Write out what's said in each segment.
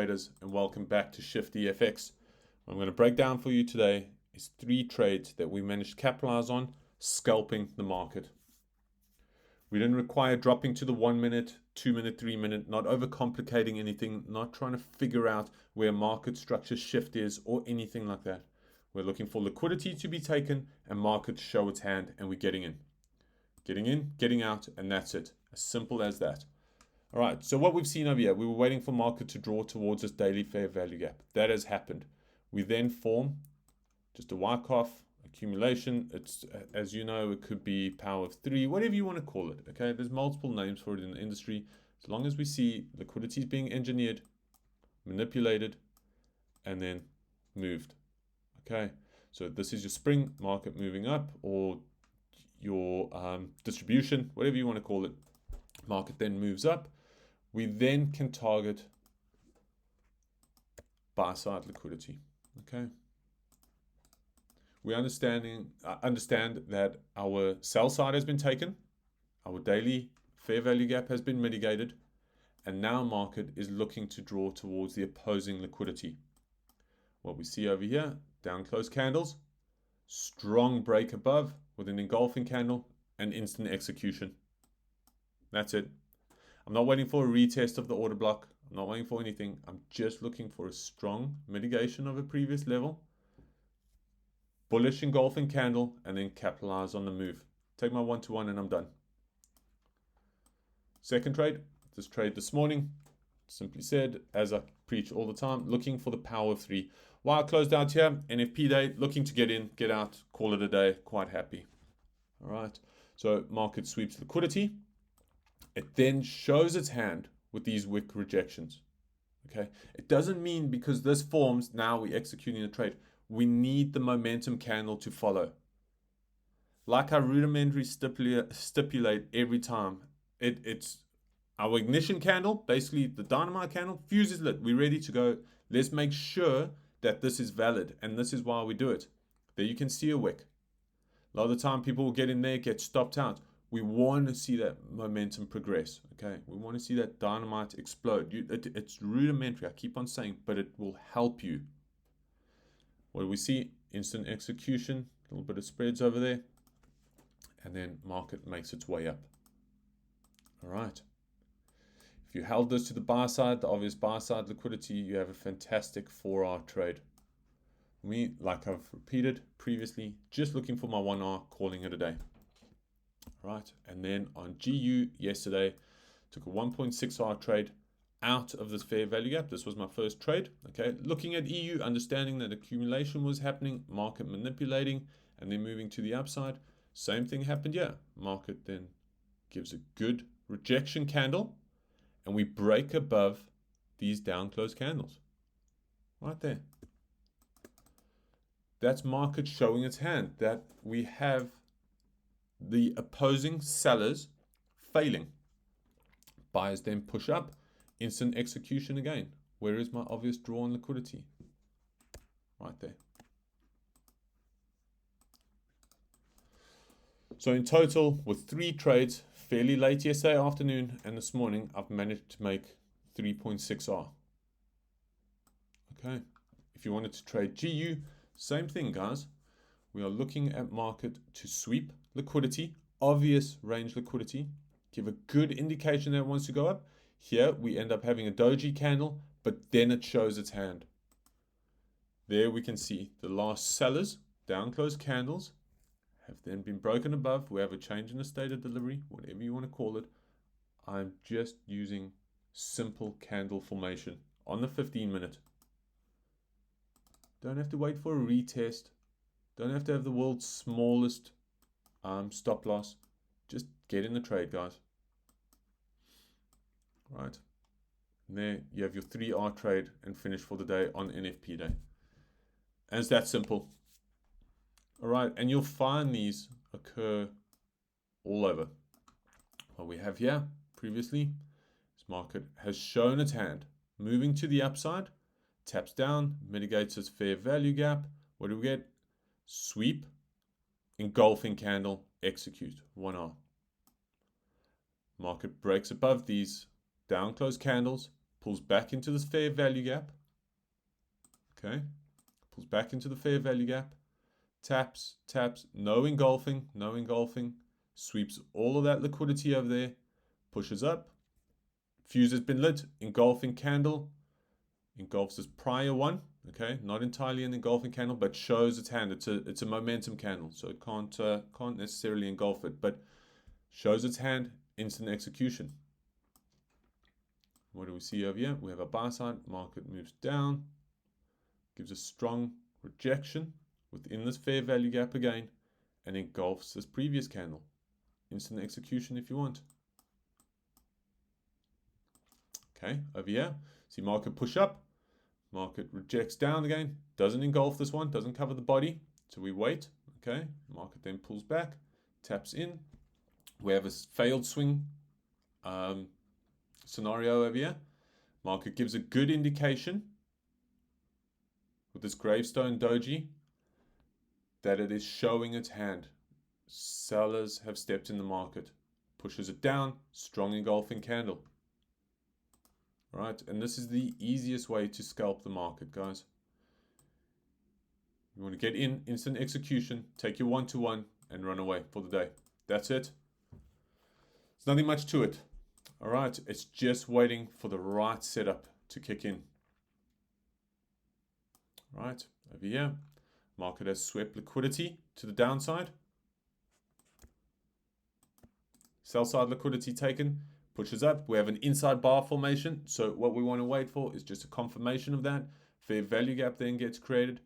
traders, and welcome back to Shifty FX. What I'm going to break down for you today is 3 trades that we managed to capitalize on, scalping the market. We didn't require dropping to the 1 minute, 2 minute, 3 minute, not overcomplicating anything, not trying to figure out where market structure shift is or anything like that. We're looking for liquidity to be taken and market to show its hand, and we're getting in. Getting in, getting out, and that's it. As simple as that. All right, so what we've seen over here, we were waiting for market to draw towards this daily fair value gap. That has happened. We then form just a wyckoff accumulation. It's, as you know, it could be power of 3, whatever you want to call it. Okay, there's multiple names for it in the industry. As long as we see liquidity is being engineered, manipulated, and then moved. Okay, so this is your spring market moving up, or your distribution, whatever you want to call it. Market then moves up. We then can target buy side liquidity. Okay. We understand that our sell side has been taken, our daily fair value gap has been mitigated, and now market is looking to draw towards the opposing liquidity. What we see over here, down close candles, strong break above with an engulfing candle, and instant execution. That's it. I'm not waiting for a retest of the order block. I'm not waiting for anything. I'm just looking for a strong mitigation of a previous level, bullish engulfing candle, and then capitalize on the move. Take my 1-to-1 and I'm done. Second trade, this trade this morning, simply said, as I preach all the time, looking for the power of 3. While I closed out here, NFP day, looking to get in, get out, call it a day, quite happy. All right, so market sweeps liquidity. It then shows its hand with these wick rejections. Okay, it doesn't mean because this forms, now we're executing a trade. We need the momentum candle to follow. Like our rudimentary stipulate every time, it's our ignition candle, basically the dynamite candle, fuse is lit, we're ready to go. Let's make sure that this is valid, and this is why we do it. There you can see a wick. A lot of the time people will get in there, get stopped out. We want to see that momentum progress, okay? We want to see that dynamite explode. It's rudimentary, I keep on saying, but it will help you. What do we see? Instant execution, a little bit of spreads over there, and then market makes its way up. All right. If you held this to the buy side, the obvious buy side liquidity, you have a fantastic 4-hour trade. Me, like I've repeated previously, just looking for my 1 hour, calling it a day. Right, and then on GU yesterday, took a 1.6 hour trade out of this fair value gap. This was my first trade. Okay, looking at EU, understanding that accumulation was happening, market manipulating, and then moving to the upside. Same thing happened here. Market then gives a good rejection candle, and we break above these down close candles. Right there. That's market showing its hand, that we have the opposing sellers failing. Buyers then push up, instant execution again. Where is my obvious draw on liquidity? Right there. So in total, with 3 trades, fairly late yesterday afternoon and this morning, I've managed to make 3.6R. Okay. If you wanted to trade GU, same thing, guys. We are looking at market to sweep liquidity, obvious range liquidity, give a good indication that it wants to go up. Here we end up having a doji candle, but then it shows its hand. There we can see the last sellers, down close candles, have then been broken above. We have a change in the state of delivery, whatever you want to call it. I'm just using simple candle formation on the 15-minute. Don't have to wait for a retest. Don't have to have the world's smallest stop loss. Just get in the trade, guys. Right. And there you have your 3-hour trade and finish for the day on NFP day. And it's that simple. All right. And you'll find these occur all over. What we have here previously, this market has shown its hand, moving to the upside, taps down, mitigates its fair value gap. What do we get? Sweep, engulfing candle, execute, 1 hour. Market breaks above these down close candles, pulls back into this fair value gap. Okay, pulls back into the fair value gap, taps, no engulfing, sweeps all of that liquidity over there, pushes up, fuse has been lit, engulfing candle, engulfs this prior one. Okay, not entirely an engulfing candle, but shows its hand. It's a momentum candle, so it can't necessarily engulf it, but shows its hand, instant execution. What do we see over here? We have a buy side, market moves down, gives a strong rejection within this fair value gap again, and engulfs this previous candle. Instant execution if you want. Okay, over here, see market push up, market rejects down again, doesn't engulf this one, doesn't cover the body, so we wait. Okay, market then pulls back, taps in. We have a failed swing scenario over here. Market gives a good indication with this gravestone doji that it is showing its hand. Sellers have stepped in the market. Pushes it down, strong engulfing candle. Right, and this is the easiest way to scalp the market, guys. You want to get in, instant execution, take your 1-to-1 and run away for the day. That's it. There's nothing much to it. All right, it's just waiting for the right setup to kick in. Right, over here, market has swept liquidity to the downside. Sell side liquidity taken, pushes up. We have an inside bar formation. So what we want to wait for is just a confirmation of that. Fair value gap then gets created.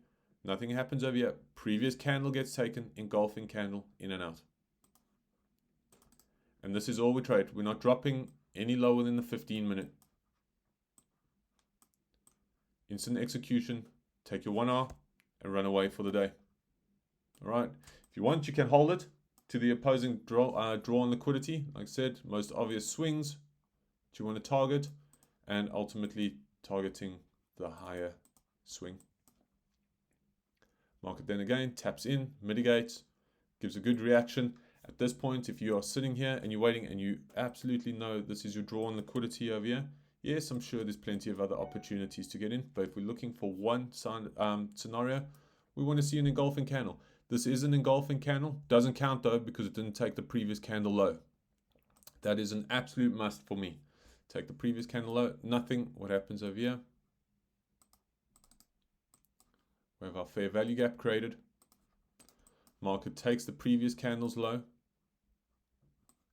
Nothing happens over here. Previous candle gets taken, engulfing candle in and out. And this is all we trade. We're not dropping any lower than the 15-minute. Instant execution. Take your 1R and run away for the day. All right. If you want, you can hold it to the opposing draw on liquidity. Like I said, most obvious swings that you want to target, and ultimately targeting the higher swing. Market then again taps in, mitigates, gives a good reaction. At this point, if you are sitting here and you're waiting and you absolutely know this is your draw on liquidity over here, yes, I'm sure there's plenty of other opportunities to get in, but if we're looking for one scenario, we want to see an engulfing candle. This is an engulfing candle. Doesn't count though because it didn't take the previous candle low. That is an absolute must for me. Take the previous candle low. Nothing. What happens over here? We have our fair value gap created. Market takes the previous candle's low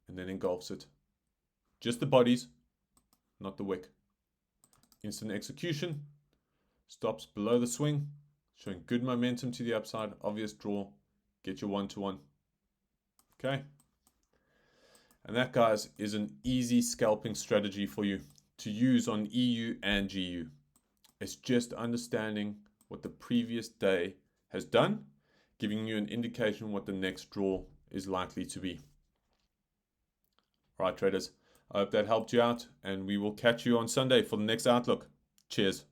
and then engulfs it. Just the bodies, not the wick. Instant execution. Stops below the swing. Showing good momentum to the upside, obvious draw, get your 1-to-1. Okay. And that, guys, is an easy scalping strategy for you to use on EU and GU. It's just understanding what the previous day has done, giving you an indication what the next draw is likely to be. All right, traders, I hope that helped you out, and we will catch you on Sunday for the next outlook. Cheers.